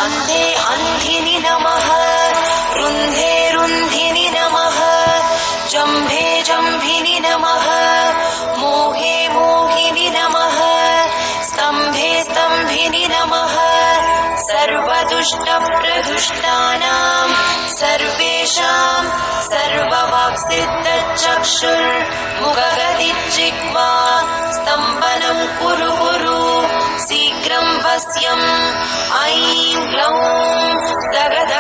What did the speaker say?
अन्धे अन्धिनि नमः रुन्धे रुन्धिनि नमः जम्भे जम्भिनि नमः मोहे मोहिनि नमः स्तम्भे स्तम्भिनि नमः सर्वदुष्टप्रदुष्टानां सर्वेषां सर्ववाक्सिद्धचक्षुर्मुखगदिज्जिह्वा स्तम्भनं कुरु कुरु शीघ्रं वश्यम् ऐं ग्लौं गगद